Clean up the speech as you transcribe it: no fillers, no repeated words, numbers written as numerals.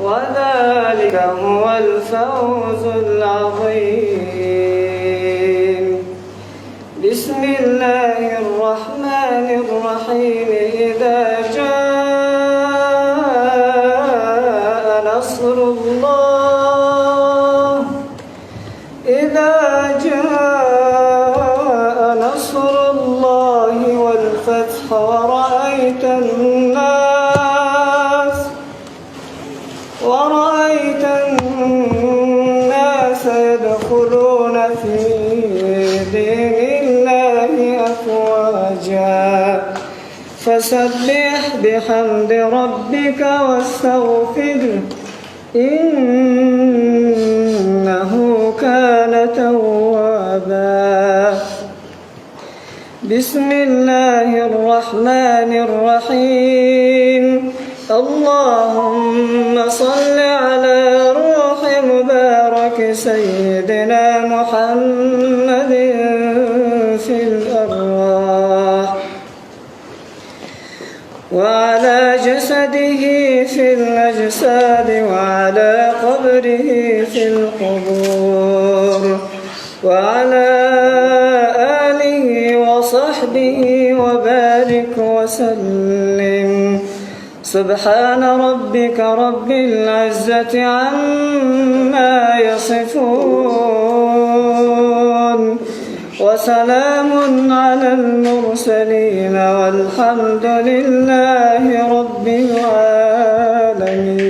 وذلك هو الفوز العظيم. بسم الله الرحمن الرحيم. إذا جاء نصر الله والفتح ورأيت الناس يدخلون في دين الله أفواجا فسبح بحمد ربك واستغفره إنه كان توابا. بسم الله الرحمن الرحيم. اللهم صل على روح مبارك سيدنا محمد في الأرواح وعلى جسده في الأجساد وعلى قبره في القبور وعلى آله وصحبه وبارك وسلم. سبحان ربك رب العزة عما يصفون وسلام على المرسلين والحمد لله رب العالمين.